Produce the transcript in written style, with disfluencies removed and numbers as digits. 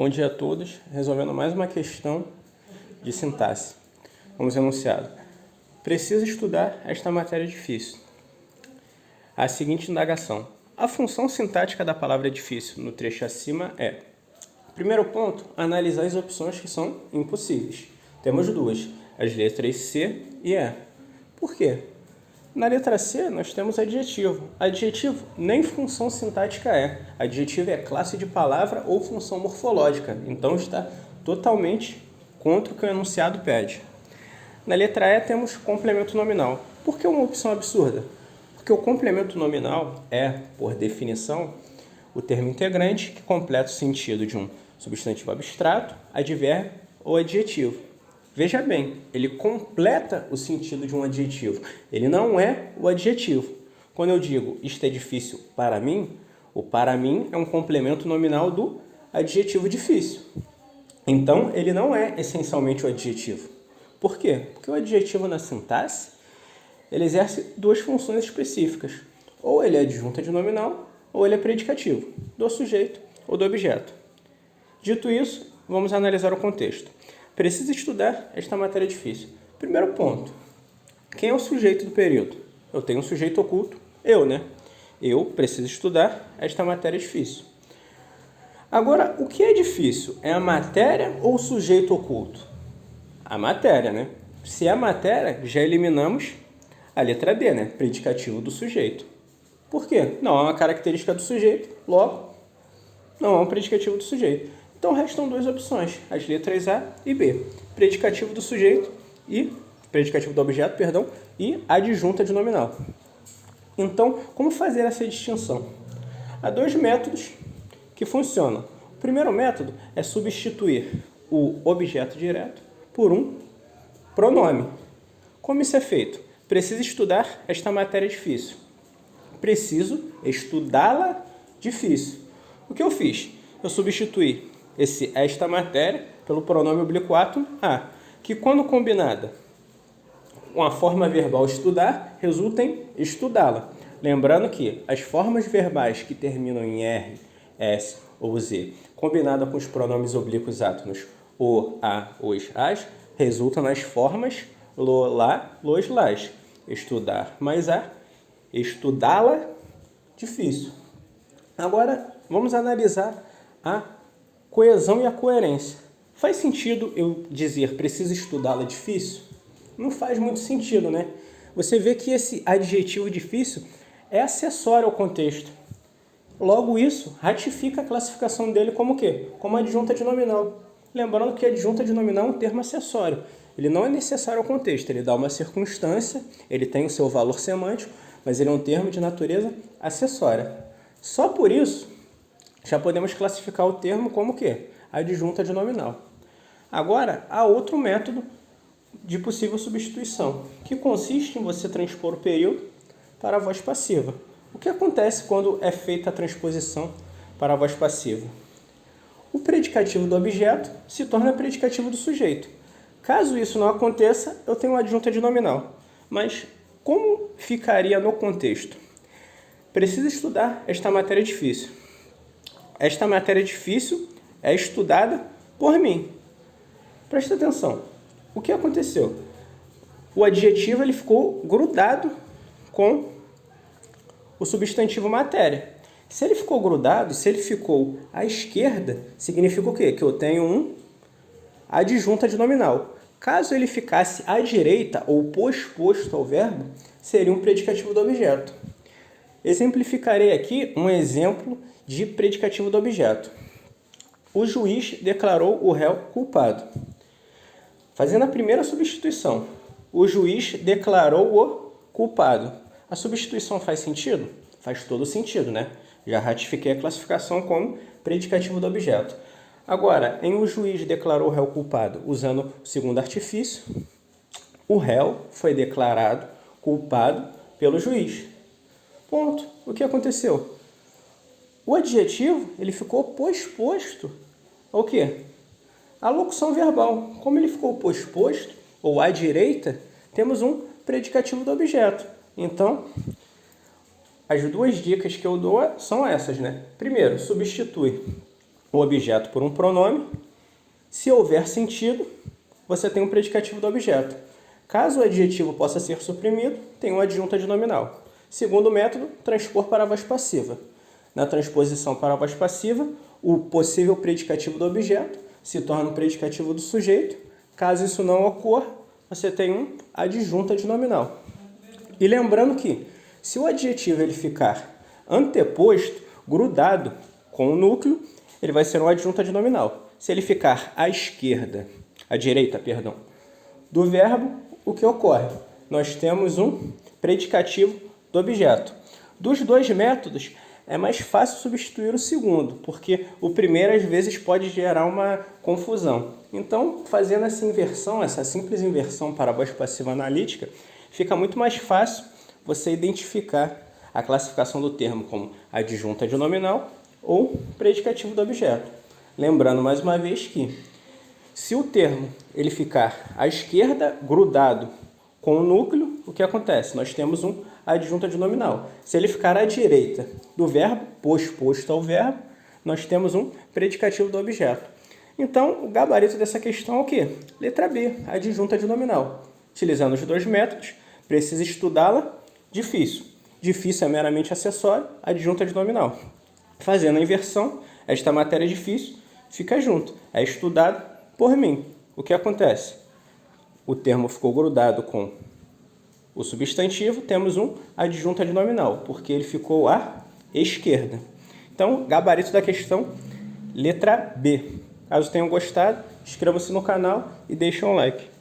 Bom dia a todos, resolvendo mais uma questão de sintaxe. Vamos ao enunciado. Preciso estudar esta matéria difícil. A seguinte indagação. A função sintática da palavra difícil no trecho acima é: primeiro ponto, analisar as opções que são impossíveis. Temos duas, as letras C e E. Por quê? Na letra C, nós temos adjetivo. Adjetivo nem função sintática é. Adjetivo é classe de palavra ou função morfológica. Então, está totalmente contra o que o enunciado pede. Na letra E, temos complemento nominal. Por que uma opção absurda? Porque o complemento nominal é, por definição, o termo integrante que completa o sentido de um substantivo abstrato, advérbio ou adjetivo. Veja bem, ele completa o sentido de um adjetivo. Ele não é o adjetivo. Quando eu digo isto é difícil para mim, o para mim é um complemento nominal do adjetivo difícil. Então, ele não é essencialmente o adjetivo. Por quê? Porque o adjetivo na sintaxe, ele exerce duas funções específicas. Ou ele é adjunta de nominal, ou ele é predicativo, do sujeito ou do objeto. Dito isso, vamos analisar o contexto. Precisa estudar esta matéria difícil. Primeiro ponto. Quem é o sujeito do período? Eu tenho um sujeito oculto, eu, né? Eu preciso estudar esta matéria difícil. Agora, o que é difícil? É a matéria ou o sujeito oculto? A matéria, né? Se é a matéria, já eliminamos a letra D, né? Predicativo do sujeito. Por quê? Não é uma característica do sujeito, logo, não é um predicativo do sujeito. Então, restam duas opções, as letras A e B. Predicativo do sujeito e predicativo do objeto, perdão, e adjunta de nominal. Então, como fazer essa distinção? Há dois métodos que funcionam. O primeiro método é substituir o objeto direto por um pronome. Como isso é feito? Preciso estudar esta matéria difícil. Preciso estudá-la difícil. O que eu fiz? Eu substituí esta matéria pelo pronome oblíquo átomo a, que quando combinada com a forma verbal estudar, resulta em estudá-la. Lembrando que as formas verbais que terminam em R, S ou Z, combinada com os pronomes oblíquos átomos o, a, os, as, resultam nas formas lo, lá, los, las. Estudar mais a, estudá-la, difícil. Agora, vamos analisar a coesão e a coerência. Faz sentido eu dizer preciso estudá-la difícil? Não faz muito sentido, né? Você vê que esse adjetivo difícil é acessório ao contexto. Logo, isso ratifica a classificação dele como o quê? Como adjunta de nominal. Lembrando que adjunta de nominal é um termo acessório. Ele não é necessário ao contexto, ele dá uma circunstância, ele tem o seu valor semântico, mas ele é um termo de natureza acessória. Só por isso, já podemos classificar o termo como o quê? Adjunta de nominal. Agora, há outro método de possível substituição, que consiste em você transpor o período para a voz passiva. O que acontece quando é feita a transposição para a voz passiva? O predicativo do objeto se torna predicativo do sujeito. Caso isso não aconteça, eu tenho uma adjunta de nominal. Mas como ficaria no contexto? Preciso estudar esta matéria difícil. Esta matéria difícil é estudada por mim. Presta atenção. O que aconteceu? O adjetivo ele ficou grudado com o substantivo matéria. Se ele ficou grudado, se ele ficou à esquerda, significa o quê? Que eu tenho um adjunta de nominal. Caso ele ficasse à direita ou posposto ao verbo, seria um predicativo do objeto. Exemplificarei aqui um exemplo de predicativo do objeto. O juiz declarou o réu culpado. Fazendo a primeira substituição, o juiz declarou o culpado. A substituição faz sentido? Faz todo sentido, né? Já ratifiquei a classificação como predicativo do objeto. Agora, em o juiz declarou o réu culpado, usando o segundo artifício, o réu foi declarado culpado pelo juiz. Ponto. O que aconteceu? O adjetivo ele ficou posposto ao quê? A locução verbal. Como ele ficou posposto, ou à direita, temos um predicativo do objeto. Então, as duas dicas que eu dou são essas, né? Primeiro, substitui o objeto por um pronome. Se houver sentido, você tem um predicativo do objeto. Caso o adjetivo possa ser suprimido, tem uma adjunta de nominal. Segundo método, transpor para a voz passiva. Na transposição para a voz passiva, o possível predicativo do objeto se torna o predicativo do sujeito. Caso isso não ocorra, você tem um adjunta de nominal. E lembrando que, se o adjetivo ele ficar anteposto, grudado com o núcleo, ele vai ser um adjunta de nominal. Se ele ficar à direita, do verbo, o que ocorre? Nós temos um predicativo do objeto. Dos dois métodos, é mais fácil substituir o segundo, porque o primeiro às vezes pode gerar uma confusão. Então, fazendo essa inversão, essa simples inversão para a voz passiva analítica, fica muito mais fácil você identificar a classificação do termo como adjunta de nominal ou predicativo do objeto. Lembrando mais uma vez que, se o termo ele ficar à esquerda, grudado com o núcleo, o que acontece? Nós temos um adjunta de nominal. Se ele ficar à direita do verbo, posposto ao verbo, nós temos um predicativo do objeto. Então, o gabarito dessa questão é o quê? Letra B, adjunta de nominal. Utilizando os dois métodos, precisa estudá-la? Difícil. Difícil é meramente acessório, adjunta de nominal. Fazendo a inversão, esta matéria difícil fica junto. É estudado por mim. O que acontece? O termo ficou grudado com o substantivo, temos um adjunta de nominal, porque ele ficou à esquerda. Então, gabarito da questão, letra B. Caso tenham gostado, inscrevam-se no canal e deixem um like.